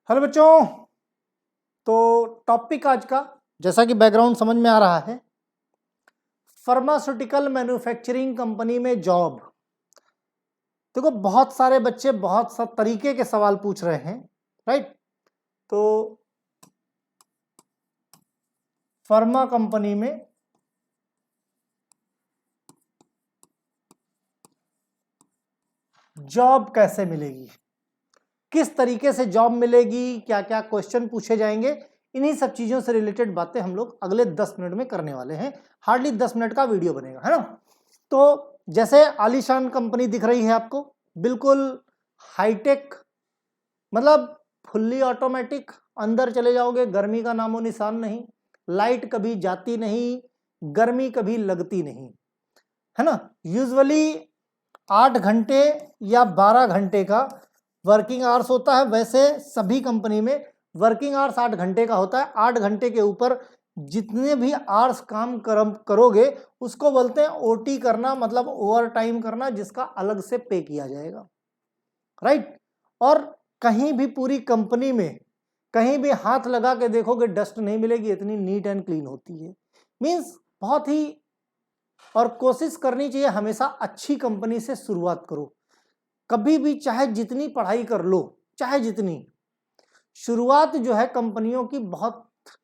Hello बच्चों, तो topic आज का जैसा कि बैकग्राउंड समझ में आ रहा है, फार्मास्यूटिकल मैन्युफैक्चरिंग कंपनी में जॉब। देखो बहुत सारे बच्चे बहुत सा तरीके के सवाल पूछ रहे हैं, राइट। तो फार्मा कंपनी में जॉब कैसे मिलेगी, किस तरीके से जॉब मिलेगी, क्या क्या क्वेश्चन पूछे जाएंगे, इन्हीं सब चीजों से रिलेटेड बातें हम लोग अगले 10 मिनट में करने वाले हैं। हार्डली 10 मिनट का वीडियो बनेगा, है ना। तो जैसे आलीशान कंपनी दिख रही है आपको, बिल्कुल हाईटेक, मतलब फुल्ली ऑटोमेटिक। अंदर चले जाओगे गर्मी का नामो निशान नहीं, लाइट कभी जाती नहीं, गर्मी कभी लगती नहीं, है ना। यूजुअली 8 घंटे या 12 घंटे का वर्किंग आवर्स होता है। वैसे सभी कंपनी में वर्किंग आवर्स 8 घंटे का होता है। 8 घंटे के ऊपर जितने भी आवर्स काम करोगे उसको बोलते हैं ओटी करना, मतलब ओवर टाइम करना, जिसका अलग से पे किया जाएगा, राइट। और कहीं भी पूरी कंपनी में कहीं भी हाथ लगा के देखोगे डस्ट नहीं मिलेगी, इतनी नीट एंड क्लीन होती है। मीन्स बहुत ही, और कोशिश करनी चाहिए हमेशा अच्छी कंपनी से शुरुआत करो। कभी भी चाहे जितनी पढ़ाई कर लो, चाहे जितनी, शुरुआत जो है कंपनियों की बहुत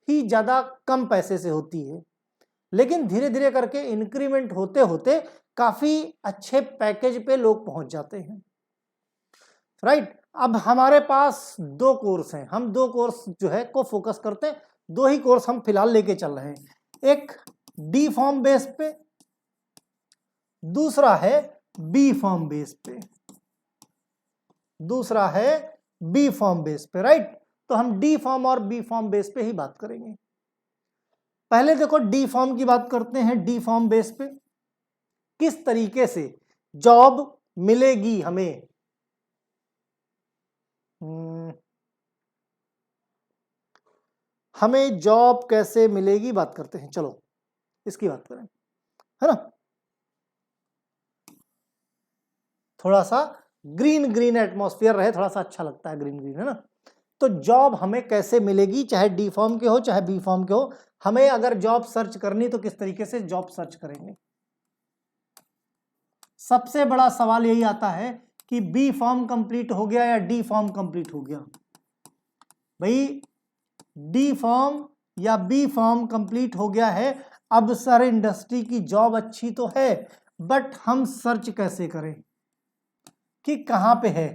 ही ज्यादा कम पैसे से होती है, लेकिन धीरे धीरे करके इंक्रीमेंट होते होते काफी अच्छे पैकेज पे लोग पहुंच जाते हैं, राइट। अब हमारे पास 2 कोर्स हैं, हम 2 कोर्स जो है को फोकस करते हैं। 2 ही कोर्स हम फिलहाल लेके चल रहे हैं, एक डी फॉर्म बेस पे, दूसरा है बी फॉर्म बेस पे, दूसरा है बी फॉर्म बेस पे, राइट। तो हम डी फॉर्म और बी फॉर्म बेस पे ही बात करेंगे। पहले देखो डी फॉर्म की बात करते हैं। डी फॉर्म बेस पे किस तरीके से जॉब मिलेगी हमें, हमें जॉब कैसे मिलेगी बात करते हैं। चलो इसकी बात करें, है ना। थोड़ा सा ग्रीन ग्रीन एटमॉस्फेयर रहे, थोड़ा सा अच्छा लगता है ग्रीन ग्रीन, है ना। तो जॉब हमें कैसे मिलेगी, चाहे डी फॉर्म के हो चाहे बी फॉर्म के हो। हमें अगर जॉब सर्च करनी तो किस तरीके से जॉब सर्च करेंगे। सबसे बड़ा सवाल यही आता है कि बी फॉर्म कंप्लीट हो गया या डी फॉर्म कंप्लीट हो गया। भाई डी फॉर्म या बी फॉर्म कंप्लीट हो गया है, अब सर इंडस्ट्री की जॉब अच्छी तो है, बट हम सर्च कैसे करें कि कहां पे है।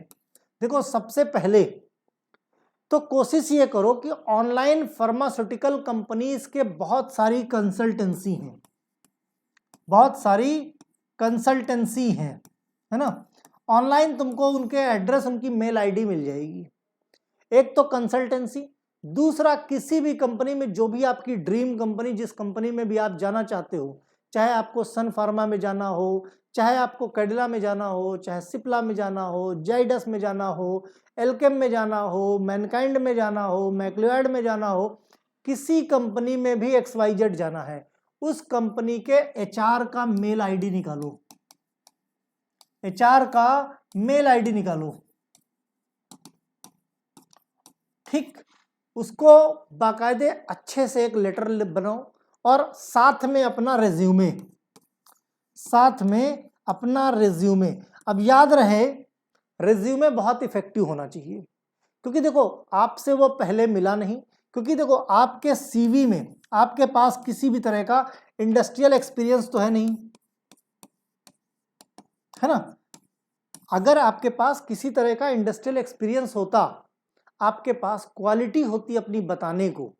देखो सबसे पहले तो कोशिश ये करो कि ऑनलाइन फार्मास्यूटिकल कंपनीज के बहुत सारी कंसल्टेंसी हैं, बहुत सारी कंसल्टेंसी हैं, है ना। ऑनलाइन तुमको उनके एड्रेस, उनकी मेल आईडी मिल जाएगी। एक तो कंसल्टेंसी, दूसरा किसी भी कंपनी में जो भी आपकी ड्रीम कंपनी, जिस कंपनी में भी आप जाना चाहते हो, चाहे आपको सन फार्मा में जाना हो, चाहे आपको कैडिला में जाना हो, चाहे सिप्ला में जाना हो, जाइडस में जाना हो, एल्केम में जाना हो, मैनकाइंड में जाना हो, मैक्लिओड में जाना हो, किसी कंपनी में भी XYZ जाना है, उस कंपनी के HR का मेल आईडी निकालो, HR का मेल आईडी निकालो, ठीक। उसको बाकायदे अच्छे से एक लेटर बनाओ और साथ में अपना रेज्यूमे, साथ में अपना रेज्यूमे। अब याद रहे रेज्यूमे बहुत इफेक्टिव होना चाहिए, क्योंकि देखो आपसे वो पहले मिला नहीं, क्योंकि देखो आपके CV में आपके पास किसी भी तरह का इंडस्ट्रियल एक्सपीरियंस तो है नहीं, है ना। अगर आपके पास किसी तरह का इंडस्ट्रियल एक्सपीरियंस होता, आपके पास क्वालिटी होती अपनी बताने को,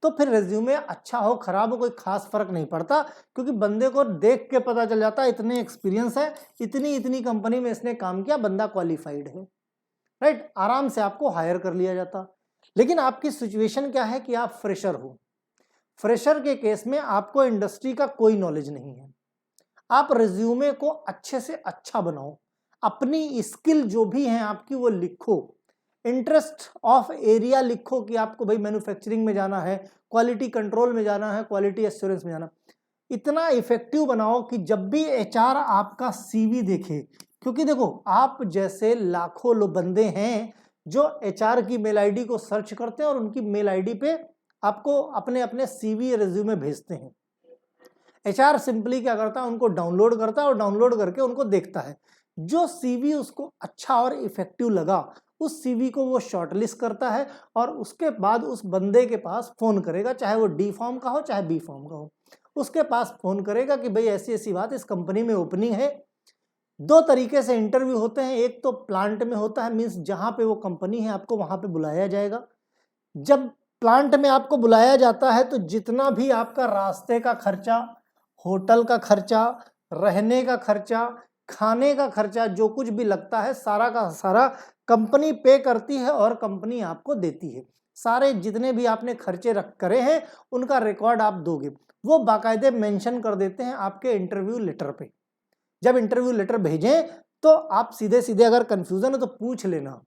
तो फिर रेज्यूमे अच्छा हो खराब हो कोई खास फर्क नहीं पड़ता, क्योंकि बंदे को देख के पता चल जाता इतने एक्सपीरियंस है, इतनी इतनी कंपनी में इसने काम किया, बंदा क्वालिफाइड है, राइट। आराम से आपको हायर कर लिया जाता। लेकिन आपकी सिचुएशन क्या है कि आप फ्रेशर हो। फ्रेशर के केस में आपको इंडस्ट्री का कोई नॉलेज नहीं है। आप रिज्यूमे को अच्छे से अच्छा बनाओ, अपनी स्किल जो भी है आपकी वो लिखो, इंटरेस्ट ऑफ एरिया लिखो कि आपको भाई मैन्युफैक्चरिंग में जाना है, क्वालिटी कंट्रोल में जाना है, क्वालिटी एश्योरेंस में जाना। इतना इफेक्टिव बनाओ कि जब भी HR आपका CV देखे, क्योंकि देखो आप जैसे लाखों लोग बंदे हैं जो एचआर की मेल आईडी को सर्च करते हैं और उनकी मेल आईडी पे आपको अपने अपने सीवी रिज्यूमे भेजते हैं। एचआर सिंपली क्या करता है, उनको डाउनलोड करता है और डाउनलोड करके उनको देखता है। जो सीवी उसको अच्छा और इफेक्टिव लगा उस सीवी को वो शॉर्टलिस्ट करता है और उसके बाद उस बंदे के पास फोन करेगा, चाहे वो डी फॉर्म का हो चाहे बी फॉर्म का हो, उसके पास फोन करेगा कि भाई ऐसी ऐसी बात, इस कंपनी में ओपनिंग है। 2 तरीके से इंटरव्यू होते हैं, एक तो प्लांट में होता है, मीन्स जहां पे वो कंपनी है आपको वहां पे बुलाया जाएगा। जब प्लांट में आपको बुलाया जाता है तो जितना भी आपका रास्ते का खर्चा, होटल का खर्चा, रहने का खर्चा, खाने का खर्चा, जो कुछ भी लगता है सारा का सारा कंपनी पे करती है और कंपनी आपको देती है। सारे जितने भी आपने खर्चे करे हैं उनका रिकॉर्ड आप दोगे, वो बाकायदे मेंशन कर देते हैं आपके इंटरव्यू लेटर पे। जब इंटरव्यू लेटर भेजें तो आप सीधे सीधे अगर कंफ्यूजन है तो पूछ लेना,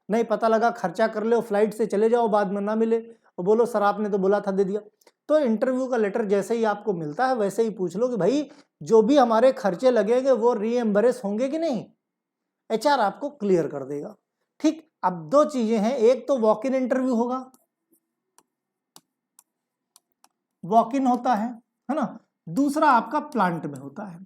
नहीं पता लगा खर्चा कर लो, फ्लाइट से चले जाओ, बाद में ना मिले और बोलो सर आपने तो बोला था दे दिया। तो इंटरव्यू का लेटर जैसे ही आपको मिलता है वैसे ही पूछ लो कि भाई जो भी हमारे खर्चे लगेंगे वो रीएम्बर्स होंगे कि नहीं, एचआर आपको क्लियर कर देगा। ठीक, अब 2 चीजें हैं, एक तो वॉक इन इंटरव्यू होगा, वॉक इन होता है ना, दूसरा आपका प्लांट में होता है।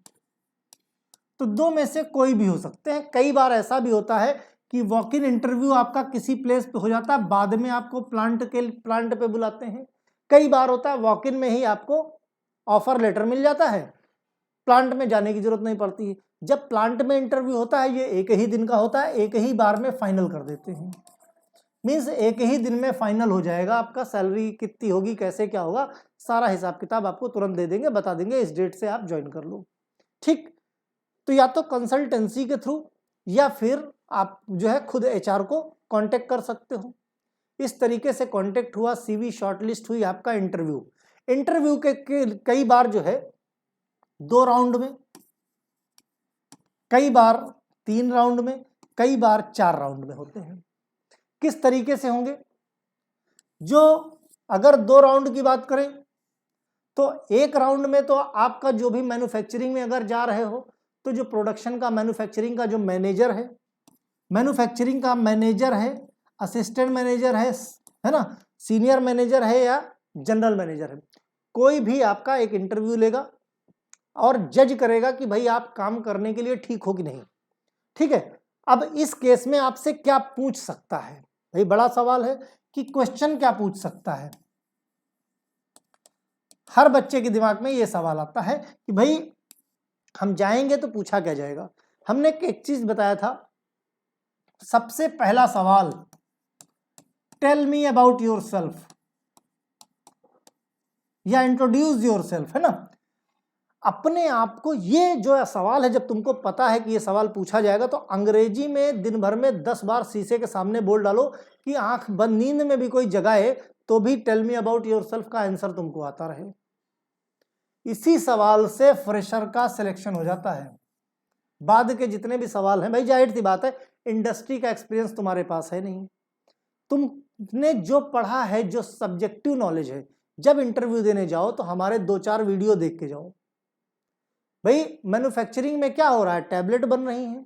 तो 2 में से कोई भी हो सकते हैं। कई बार ऐसा भी होता है कि वॉक इन इंटरव्यू आपका किसी प्लेस पे हो जाता है, बाद में आपको प्लांट पे बुलाते हैं। कई बार होता है वॉक इन में ही आपको ऑफर लेटर मिल जाता है, प्लांट में जाने की जरूरत नहीं पड़ती है। जब प्लांट में इंटरव्यू होता है ये एक ही दिन का होता है, एक ही बार में फाइनल कर देते हैं, मीन्स एक ही दिन में फाइनल हो जाएगा आपका, सैलरी कितनी होगी कैसे क्या होगा सारा हिसाब किताब आपको तुरंत दे देंगे, बता देंगे इस डेट से आप ज्वाइन कर लो। ठीक, तो या तो कंसल्टेंसी के थ्रू या फिर आप जो है खुद एचआर को कांटेक्ट कर सकते हो। इस तरीके से कांटेक्ट हुआ, सीवी शॉर्टलिस्ट हुई, आपका इंटरव्यू के कई बार जो है 2 राउंड में, कई बार 3 राउंड में, कई बार 4 राउंड में होते हैं। किस तरीके से होंगे, जो अगर 2 राउंड की बात करें तो 1 राउंड में तो आपका जो भी मैन्युफैक्चरिंग में अगर जा रहे हो तो जो प्रोडक्शन का मैन्युफैक्चरिंग का जो मैनेजर है, मैन्युफैक्चरिंग का मैनेजर है, असिस्टेंट मैनेजर है ना, सीनियर मैनेजर है या जनरल मैनेजर है, कोई भी आपका एक इंटरव्यू लेगा और जज करेगा कि भाई आप काम करने के लिए ठीक हो कि नहीं। ठीक है, अब इस केस में आपसे क्या पूछ सकता है, भाई बड़ा सवाल है कि क्वेश्चन क्या पूछ सकता है। हर बच्चे के दिमाग में ये सवाल आता है कि भाई हम जाएंगे तो पूछा क्या जाएगा। हमने एक चीज बताया था, सबसे पहला सवाल टेल मी अबाउट योरसेल्फ या इंट्रोड्यूस योरसेल्फ, है ना। अपने आप को, ये जो सवाल है जब तुमको पता है कि ये सवाल पूछा जाएगा तो अंग्रेजी में दिन भर में 10 बार शीशे के सामने बोल डालो कि आंख बंद नींद में भी कोई जगाए तो भी टेल मी अबाउट योरसेल्फ का आंसर तुमको आता रहे। इसी सवाल से फ्रेशर का सिलेक्शन हो जाता है। बाद के जितने भी सवाल हैं, भाई जाहिर सी बात है इंडस्ट्री का एक्सपीरियंस तुम्हारे पास है नहीं, तुमने जो पढ़ा है, जो सब्जेक्टिव नॉलेज है, जब इंटरव्यू देने जाओ तो हमारे 2-4 वीडियो देख के जाओ। भाई मैन्युफैक्चरिंग में क्या हो रहा है, टैबलेट बन रही है,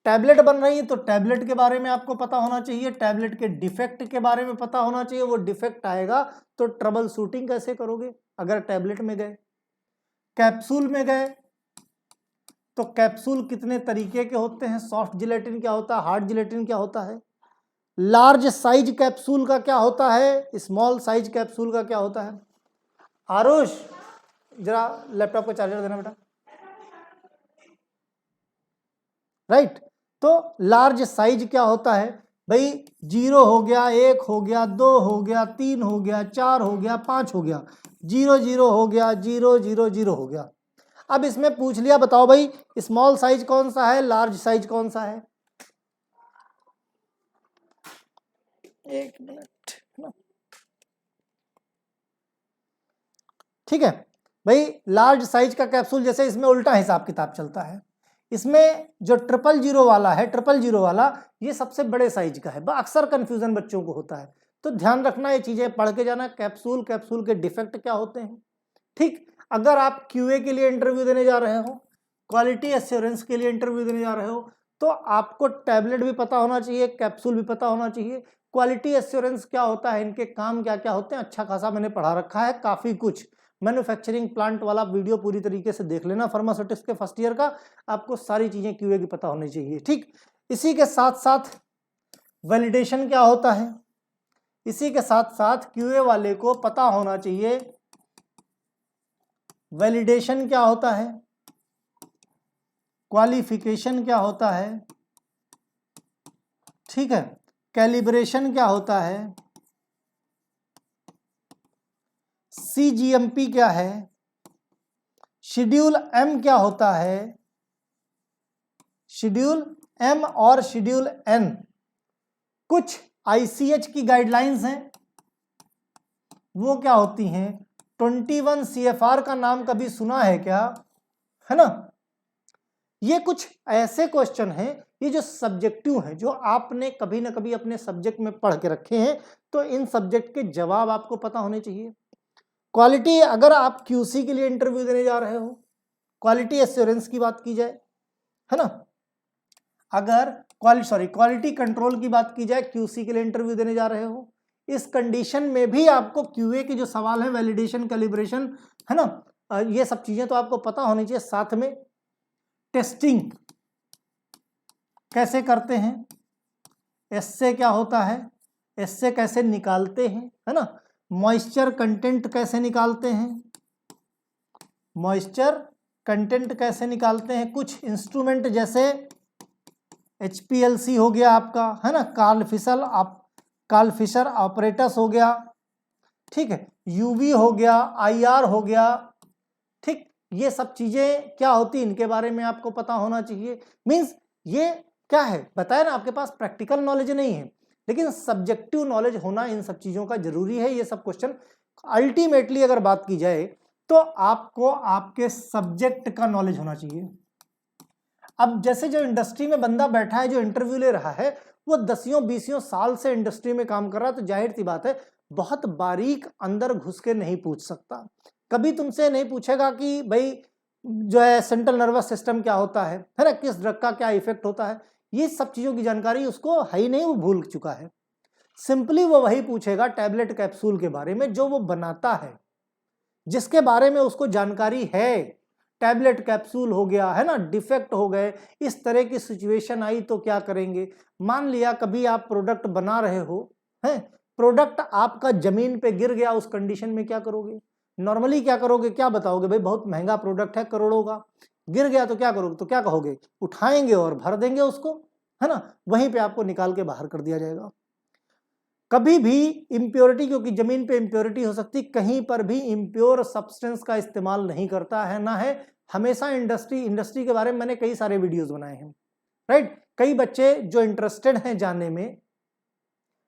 टैबलेट बन रही है तो टैबलेट के बारे में आपको पता होना चाहिए, टैबलेट के डिफेक्ट के बारे में पता होना चाहिए। वो डिफेक्ट आएगा तो ट्रबल शूटिंग कैसे करोगे अगर टैबलेट में गए। कैप्सूल में गए तो कैप्सूल कितने तरीके के होते हैं, सॉफ्ट जिलेटिन क्या होता है, हार्ड जिलेटिन क्या होता है, लार्ज साइज कैप्सूल का क्या होता है, स्मॉल साइज कैप्सूल का क्या होता है। आरुष जरा लैपटॉप का चार्जर देना बेटा। राइट, तो लार्ज साइज क्या होता है भाई, 0 हो गया, 1 हो गया, 2 हो गया, 3 हो गया, 4 हो गया, 5 हो गया, 0 0 हो गया, 0 0 0 हो गया। अब इसमें पूछ लिया, बताओ भाई स्मॉल साइज कौन सा है, लार्ज साइज कौन सा है। 1 मिनट, ठीक है भाई। लार्ज साइज का कैप्सूल, जैसे इसमें उल्टा हिसाब किताब चलता है, इसमें जो 000 वाला है, 000 वाला ये सबसे बड़े साइज का है। अक्सर कंफ्यूजन बच्चों को होता है, तो ध्यान रखना, ये चीजें पढ़ के जाना, कैप्सूल, कैप्सूल के डिफेक्ट क्या होते हैं। ठीक, अगर आप क्यूए के लिए इंटरव्यू देने जा रहे हो, क्वालिटी एश्योरेंस के लिए इंटरव्यू देने जा रहे हो, तो आपको टैबलेट भी पता होना चाहिए, कैप्सूल भी पता होना चाहिए, क्वालिटी एश्योरेंस क्या होता है, इनके काम क्या क्या होते हैं, अच्छा खासा मैंने पढ़ा रखा है काफी कुछ। मैन्युफैक्चरिंग प्लांट वाला वीडियो पूरी तरीके से देख लेना फार्मास्यूटिक्स के फर्स्ट ईयर का, आपको सारी चीजें क्यूए की पता होनी चाहिए। ठीक, इसी के साथ साथ वैलिडेशन क्या होता है, इसी के साथ साथ क्यूए वाले को पता होना चाहिए वैलिडेशन क्या होता है, क्वालिफिकेशन क्या होता है, ठीक है, कैलिब्रेशन क्या होता है, सीजीएमपी क्या है, शेड्यूल एम क्या होता है, शेड्यूल एम और शेड्यूल एन कुछ आईसीएच की गाइडलाइंस हैं, वो क्या होती हैं, 21 CFR का नाम कभी सुना है क्या, है ना। ये कुछ ऐसे क्वेश्चन हैं, ये जो सब्जेक्टिव हैं, जो आपने कभी ना कभी अपने सब्जेक्ट में पढ़ के रखे हैं, तो इन सब्जेक्ट के जवाब आपको पता होने चाहिए। क्वालिटी, अगर आप क्यूसी के लिए इंटरव्यू देने जा रहे हो, क्वालिटी एश्योरेंस की बात की जाए, है ना, अगर क्वालिटी कंट्रोल की बात की जाए, क्यूसी के लिए इंटरव्यू देने जा रहे हो, इस कंडीशन में भी आपको क्यूए के जो सवाल है, वैलिडेशन, कैलिब्रेशन, है ना, ये सब चीजें तो आपको पता होनी चाहिए। साथ में टेस्टिंग कैसे करते हैं, एस्से क्या होता है, एस्से कैसे निकालते हैं, है ना, मॉइस्चर कंटेंट कैसे निकालते हैं, मॉइस्चर कंटेंट कैसे निकालते हैं, कुछ इंस्ट्रूमेंट जैसे HPLC हो गया आपका, है ना, कार्ल फिशर ऑपरेटस हो गया, ठीक है, UV हो गया, IR हो गया, ठीक, ये सब चीजें क्या होती, इनके बारे में आपको पता होना चाहिए। मींस ये क्या है, बताया ना, आपके पास प्रैक्टिकल नॉलेज नहीं है, लेकिन सब्जेक्टिव नॉलेज होना इन सब चीजों का जरूरी है। ये सब क्वेश्चन अल्टीमेटली अगर बात की जाए तो आपको आपके सब्जेक्ट का नॉलेज होना चाहिए। अब जैसे जो इंडस्ट्री में बंदा बैठा है, जो इंटरव्यू ले रहा है, वो 10-20 साल से इंडस्ट्री में काम कर रहा है, तो जाहिर सी बात है बहुत बारीक अंदर घुस के नहीं पूछ सकता। कभी तुमसे नहीं पूछेगा कि भाई जो है सेंट्रल नर्वस सिस्टम क्या होता है ना, किस ड्रग का क्या इफेक्ट होता है, ये सब चीजों की जानकारी उसको है ही नहीं, वो भूल चुका है। सिंपली वो वही पूछेगा टैबलेट कैप्सूल के बारे में जो वो बनाता है, जिसके बारे में उसको जानकारी है। टैबलेट कैप्सूल हो गया, है ना, डिफेक्ट हो गए, इस तरह की सिचुएशन आई तो क्या करेंगे। मान लिया कभी आप प्रोडक्ट बना रहे हो, है, प्रोडक्ट आपका जमीन पे गिर गया, उस कंडीशन में क्या करोगे, नॉर्मली क्या करोगे, क्या बताओगे, भाई बहुत महंगा प्रोडक्ट है, करोड़ों का, गिर गया तो क्या करोगे, तो क्या कहोगे, उठाएंगे और भर देंगे उसको, है ना, वहीं पे आपको निकाल के बाहर कर दिया जाएगा। कभी भी इंप्योरिटी, क्योंकि जमीन पे इंप्योरिटी हो सकती, कहीं पर भी इंप्योर सब्सटेंस का इस्तेमाल नहीं करता है, ना है हमेशा। इंडस्ट्री के बारे में मैंने कई सारे वीडियोस बनाए हैं, राइट। कई बच्चे जो इंटरेस्टेड हैं जानने में,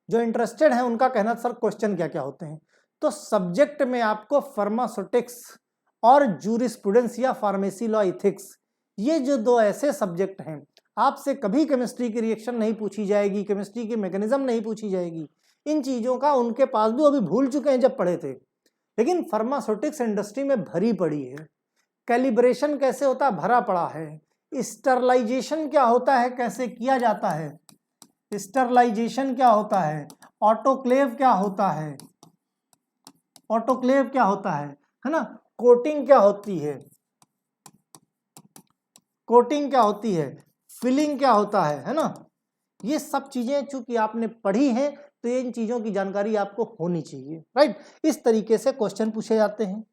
जो इंटरेस्टेड हैं, उनका कहना सर क्वेश्चन क्या क्या होते हैं, तो सब्जेक्ट में आपको फार्मास्यूटिक्स और जूरिस्प्रूडेंस या फार्मेसी लॉ इथिक्स, ये जो दो ऐसे सब्जेक्ट हैं, आपसे कभी केमिस्ट्री की रिएक्शन नहीं पूछी जाएगी, केमिस्ट्री की मैकेनिज्म नहीं पूछी जाएगी। इन चीजों का उनके पास भी, वो भी भूल चुके हैं जब पढ़े थे, लेकिन फार्मास्यूटिक्स इंडस्ट्री में भरी पड़ी है। कैलिब्रेशन कैसे होता है, भरा पड़ा है। स्टरलाइजेशन क्या होता है, कैसे किया जाता है, स्टरलाइजेशन क्या होता है, ऑटोक्लेव क्या होता है, ऑटोक्लेव क्या होता है ना, कोटिंग क्या होती है, कोटिंग क्या होती है, फिलिंग क्या होता है ना, ये सब चीजें चूंकि आपने पढ़ी हैं, तो इन चीजों की जानकारी आपको होनी चाहिए, राइट। इस तरीके से क्वेश्चन पूछे जाते हैं।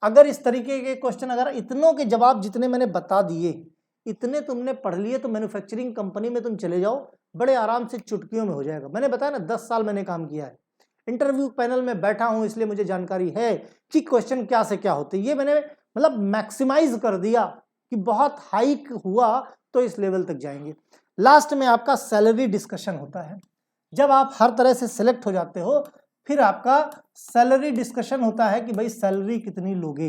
अगर इस तरीके के क्वेश्चन, अगर इतनों के जवाब जितने मैंने बता दिए, इतने तुमने पढ़ लिए, तो मैन्युफैक्चरिंग कंपनी में तुम चले जाओ, बड़े आराम से चुटकियों में हो जाएगा। मैंने बताया ना 10 साल मैंने काम किया है, इंटरव्यू पैनल में बैठा हूं, इसलिए मुझे जानकारी है कि क्वेश्चन क्या से क्या होते हैं। ये मैंने मतलब मैक्सिमाइज कर दिया कि बहुत हाइक हुआ तो इस लेवल तक जाएंगे। लास्ट में आपका सैलरी डिस्कशन होता है। जब आप हर तरह से सिलेक्ट हो जाते हो, फिर आपका सैलरी डिस्कशन होता है कि भाई सैलरी कितनी लोगे,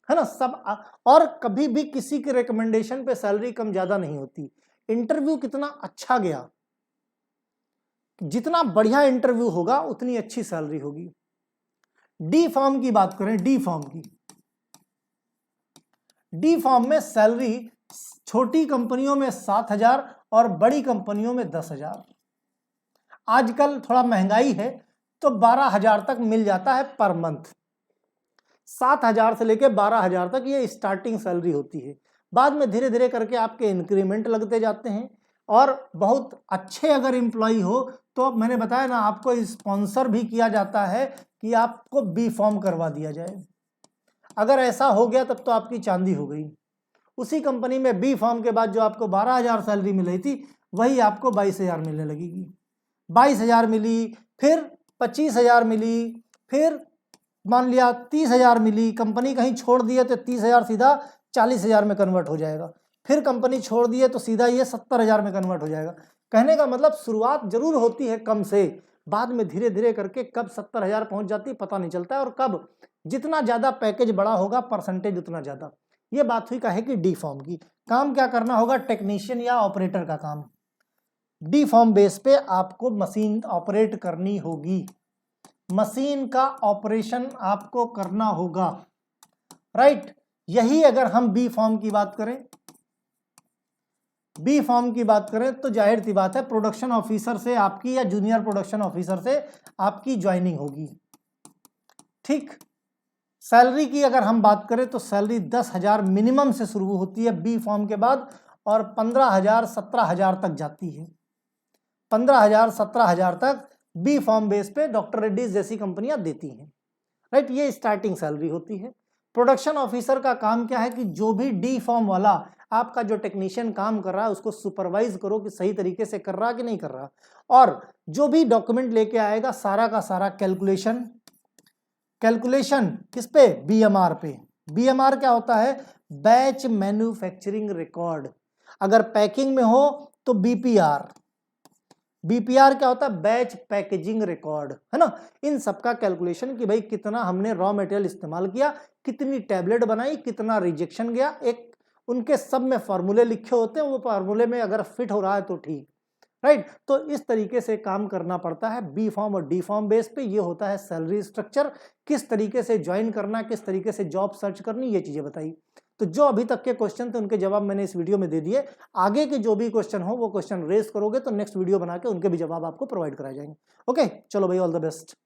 है ना, सब। और कभी भी किसी के रिकमेंडेशन पे सैलरी कम ज्यादा नहीं होती। इंटरव्यू कितना अच्छा गया, जितना बढ़िया इंटरव्यू होगा उतनी अच्छी सैलरी होगी। डी फॉर्म की बात करें, डी फॉर्म की, डी फॉर्म में सैलरी छोटी कंपनियों में 7,000 और बड़ी कंपनियों में 10,000। आजकल थोड़ा महंगाई है तो 12,000 तक मिल जाता है पर मंथ। 7,000 से लेके 12,000 तक ये स्टार्टिंग सैलरी होती है। बाद में धीरे धीरे करके आपके इंक्रीमेंट लगते जाते हैं और बहुत अच्छे अगर एम्प्लॉय हो तो मैंने बताया ना, आपको स्पॉन्सर भी किया जाता है कि आपको बी फॉर्म करवा दिया जाए। अगर ऐसा हो गया तब तो आपकी चांदी हो गई। उसी कंपनी में बी फॉर्म के बाद जो आपको 12,000 सैलरी मिल रही थी वही आपको 22,000 मिलने लगेगी। 22,000 मिली, फिर 25,000 मिली, फिर मान लिया 30,000 मिली, कंपनी कहीं छोड़ दिए तो 30,000 सीधा 40,000 में कन्वर्ट हो जाएगा, फिर कंपनी छोड़ दिए तो सीधा ये 70,000 में कन्वर्ट हो जाएगा। कहने का मतलब शुरुआत जरूर होती है कम से, बाद में धीरे धीरे करके कब 70,000 पहुंच जाती है पता नहीं चलता है, और कब जितना ज्यादा पैकेज बड़ा होगा परसेंटेज उतना ज्यादा। ये बात हुई कहे कि डी फॉर्म की। काम क्या करना होगा, टेक्नीशियन या ऑपरेटर का काम। डी फॉर्म बेस पे आपको मशीन ऑपरेट करनी होगी, मशीन का ऑपरेशन आपको करना होगा, राइट। यही अगर हम बी फॉर्म की बात करें, बी फॉर्म की बात करें तो जाहिर सी बात है प्रोडक्शन ऑफिसर से आपकी या जूनियर प्रोडक्शन ऑफिसर से आपकी ज्वाइनिंग होगी, ठीक। सैलरी की अगर हम बात करें तो सैलरी 10,000 मिनिमम से शुरू होती है बी फॉर्म के बाद और 15,000 17,000 तक जाती है। 15,000 17,000 तक बी फॉर्म बेस पे डॉक्टर रेड्डीज जैसी कंपनियां देती हैं, राइट। ये स्टार्टिंग सैलरी होती है। प्रोडक्शन ऑफिसर का काम क्या है कि जो भी डी फॉर्म वाला आपका जो टेक्नीशियन काम कर रहा है उसको सुपरवाइज करो कि सही तरीके से कर रहा कि नहीं कर रहा, और जो भी डॉक्यूमेंट लेके आएगा सारा का सारा कैलकुलेशन किस पे, बीएमआर पे। बीएमआर क्या होता है, बैच मैन्युफैक्चरिंग रिकॉर्ड। अगर पैकिंग में हो तो बीपीआर। बीपीआर क्या होता है, बैच पैकेजिंग रिकॉर्ड, है ना। इन सबका कैलकुलेशन कि भाई कितना हमने रॉ मटेरियल इस्तेमाल किया, कितनी टैबलेट बनाई, कितना रिजेक्शन गया, एक उनके सब में फार्मूले लिखे होते हैं, वो फार्मूले में अगर फिट हो रहा है तो ठीक, राइट। तो इस तरीके से काम करना पड़ता है बी फॉर्म और डी फॉर्म बेस पे। ये होता है सैलरी स्ट्रक्चर, किस तरीके से ज्वाइन करना, किस तरीके से जॉब सर्च करनी, ये चीजें बताई। तो जो अभी तक के क्वेश्चन थे उनके जवाब मैंने इस वीडियो में दे दिए। आगे के जो भी क्वेश्चन हो वो क्वेश्चन रेज करोगे तो नेक्स्ट वीडियो बना के उनके भी जवाब आपको प्रोवाइड कराए जाएंगे। ओके, चलो भाई, ऑल द बेस्ट।